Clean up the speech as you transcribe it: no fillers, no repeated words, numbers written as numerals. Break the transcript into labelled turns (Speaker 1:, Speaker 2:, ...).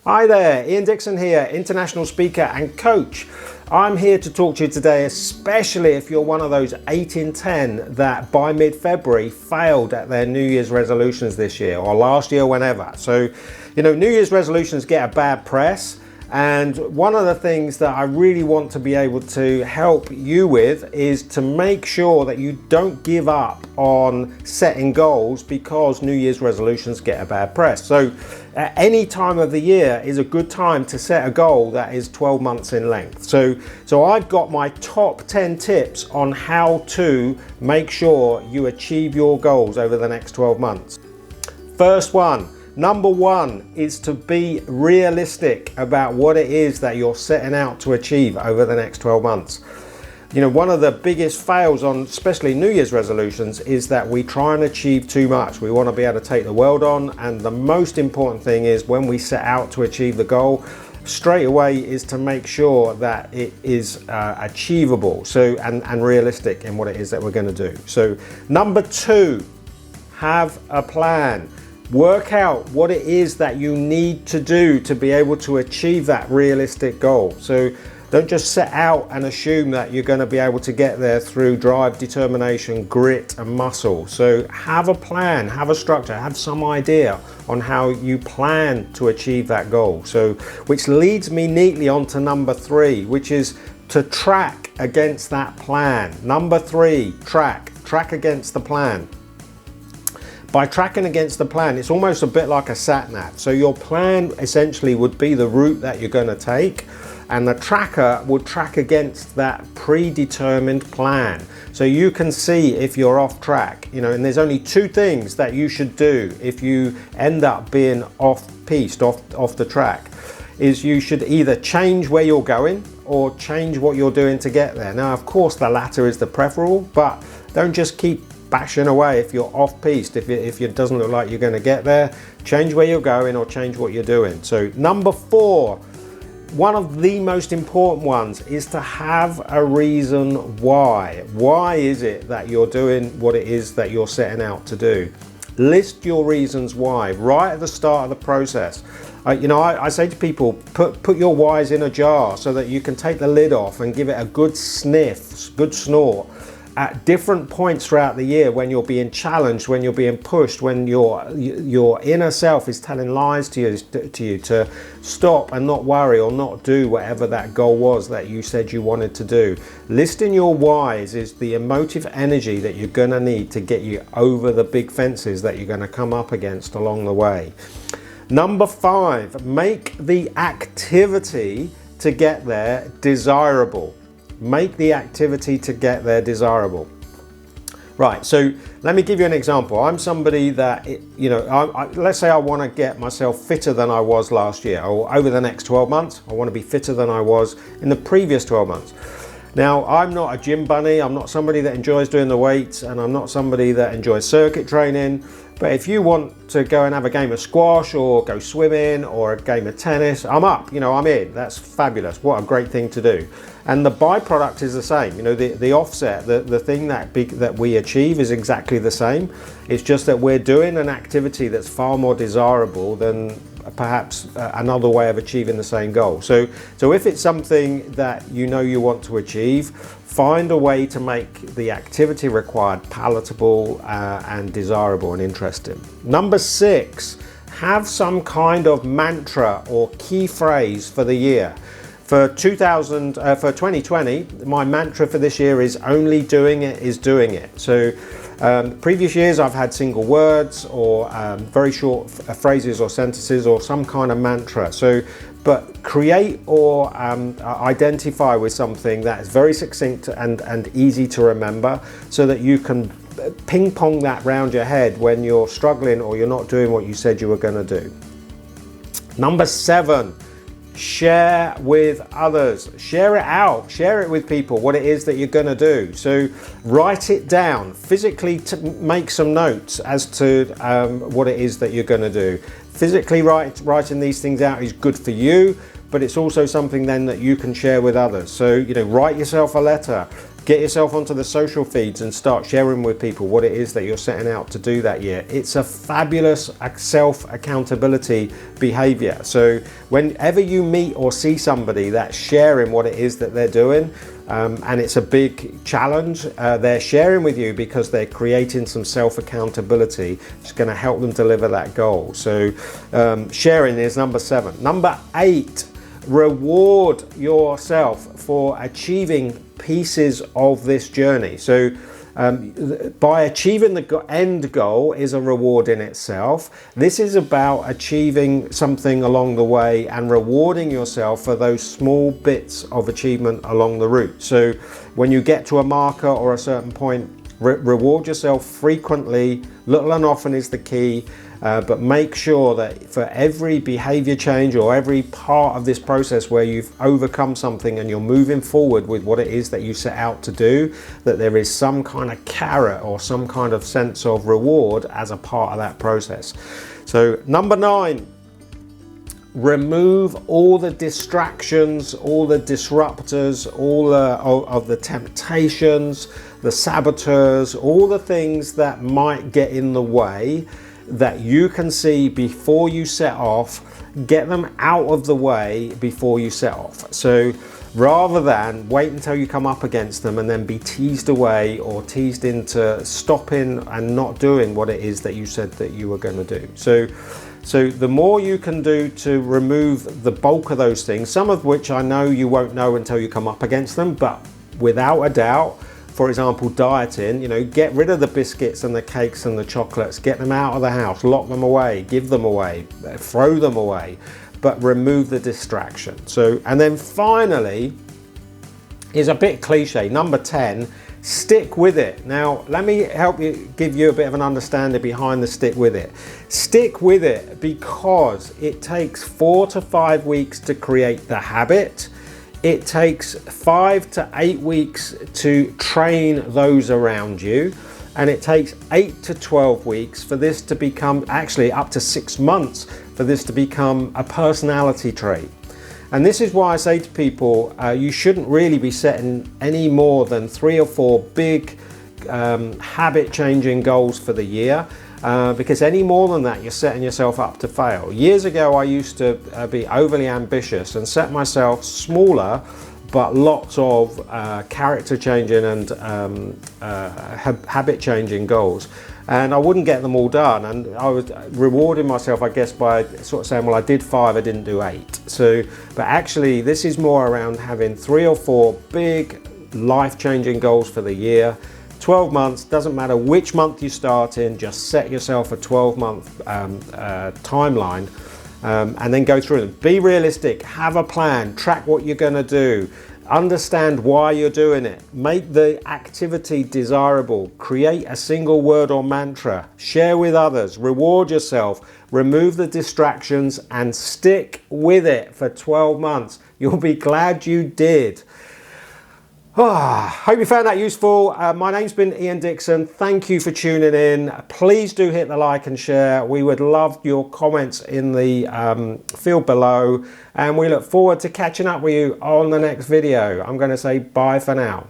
Speaker 1: Hi there, Ian Dixon here, international speaker and coach. I'm here to talk to you today, especially if you're one of those 8 in 10 that by mid-February failed at their New Year's resolutions this year or last year, whenever. So, New Year's resolutions get a bad press. And one of the things that I really want to be able to help you with is to make sure that you don't give up on setting goals because New Year's resolutions get a bad press. So at any time of the year is a good time to set a goal that is 12 months in length. So I've got my top 10 tips on how to make sure you achieve your goals over the next 12 months. First one. Number one is to be realistic about what it is that you're setting out to achieve over the next 12 months. One of the biggest fails on especially New Year's resolutions is that we try and achieve too much. We want to be able to take the world on, and the most important thing is when we set out to achieve the goal, straight away is to make sure that it is achievable and realistic in what it is that we're going to do. So number two, have a plan. Work out what it is that you need to do to be able to achieve that realistic goal. So don't just set out and assume that you're going to be able to get there through drive, determination, grit and muscle. So have a plan, have a structure, have some idea on how you plan to achieve that goal. So which leads me neatly on to number three, which is to track against that plan. Number three, track against the plan. By tracking against the plan, it's almost a bit like a sat-nav. So your plan essentially would be the route that you're going to take, and the tracker would track against that predetermined plan. So you can see if you're off track, and there's only two things that you should do if you end up being off-piste, off the track, is you should either change where you're going or change what you're doing to get there. Now, of course, the latter is the preferable, but don't just keep bashing away if you're off piste. If it doesn't look like you're going to get there, change where you're going or change what you're doing. So number four, one of the most important ones is to have a reason why. Why is it that you're doing what it is that you're setting out to do? List your reasons why right at the start of the process. I say to people, put your whys in a jar so that you can take the lid off and give it a good sniff, good snort at different points throughout the year when you're being challenged, when you're being pushed, when your inner self is telling lies to you to stop and not worry or not do whatever that goal was that you said you wanted to do. Listing your whys is the emotive energy that you're going to need to get you over the big fences that you're going to come up against along the way. Number five, make the activity to get there desirable. Make the activity to get there desirable. Right, so let me give you an example. I'm somebody that, let's say I want to get myself fitter than I was last year, or over the next 12 months, I want to be fitter than I was in the previous 12 months. Now, I'm not a gym bunny, I'm not somebody that enjoys doing the weights, and I'm not somebody that enjoys circuit training. But if you want to go and have a game of squash or go swimming or a game of tennis, I'm up, I'm in. That's fabulous. What a great thing to do. And the byproduct is the same. The offset, the thing that we achieve is exactly the same. It's just that we're doing an activity that's far more desirable than perhaps another way of achieving the same goal. So if it's something that you want to achieve, find a way to make the activity required palatable and desirable and interesting. Number six, have some kind of mantra or key phrase for the year. For 2020, my mantra for this year is only doing it is doing it. So previous years I've had single words or very short phrases or sentences or some kind of mantra. But create or identify with something that is very succinct and easy to remember so that you can ping pong that round your head when you're struggling or you're not doing what you said you were going to do. Number seven, share with others. Share it out, share it with people what it is that you're going to do. So write it down, physically make some notes as to what it is that you're going to do. Physically writing these things out is good for you, but it's also something then that you can share with others. So write yourself a letter, Get yourself onto the social feeds and start sharing with people what it is that you're setting out to do that year. It's a fabulous self-accountability behavior. So whenever you meet or see somebody that's sharing what it is that they're doing, and it's a big challenge, they're sharing with you because they're creating some self-accountability. It's going to help them deliver that goal. So sharing is number 7. Number 8, reward yourself for achieving pieces of this journey. So by achieving the end goal is a reward in itself. This is about achieving something along the way and rewarding yourself for those small bits of achievement along the route. So when you get to a marker or a certain point, reward yourself frequently. Little and often is the key. But make sure that for every behavior change or every part of this process where you've overcome something and you're moving forward with what it is that you set out to do, that there is some kind of carrot or some kind of sense of reward as a part of that process. So number 9, remove all the distractions, all the disruptors, all of the temptations, the saboteurs, all the things that might get in the way that you can see before you set off. Get them out of the way before you set off. So rather than wait until you come up against them and then be teased away or teased into stopping and not doing what it is that you said that you were going to do. So the more you can do to remove the bulk of those things, some of which I know you won't know until you come up against them, but without a doubt, for example, dieting, get rid of the biscuits and the cakes and the chocolates, get them out of the house, lock them away, give them away, throw them away, but remove the distraction. So, and then finally, is a bit cliche, number 10, stick with it. Now, let me give you a bit of an understanding behind the stick with it. Stick with it because it takes 4 to 5 weeks to create the habit. It takes 5 to 8 weeks to train those around you, and it takes 8 to 12 weeks for this to become, actually up to 6 months for this to become a personality trait. And this is why I say to people, you shouldn't really be setting any more than 3 or 4 big habit changing goals for the year. Because any more than that, you're setting yourself up to fail. Years ago, I used to be overly ambitious and set myself smaller, but lots of character changing and habit changing goals. And I wouldn't get them all done. And I was rewarding myself, I guess, by sort of saying, well, I did 5, I didn't do 8. So, but actually, this is more around having 3 or 4 big life changing goals for the year. 12 months, doesn't matter which month you start in, just set yourself a 12-month timeline and then go through them. Be realistic, have a plan, track what you're going to do, understand why you're doing it, make the activity desirable, create a single word or mantra, share with others, reward yourself, remove the distractions and stick with it for 12 months. You'll be glad you did. Hope you found that useful. My name's been Ian Dixon. Thank you for tuning in. Please do hit the like and share. We would love your comments in the field below, and we look forward to catching up with you on the next video. I'm going to say bye for now.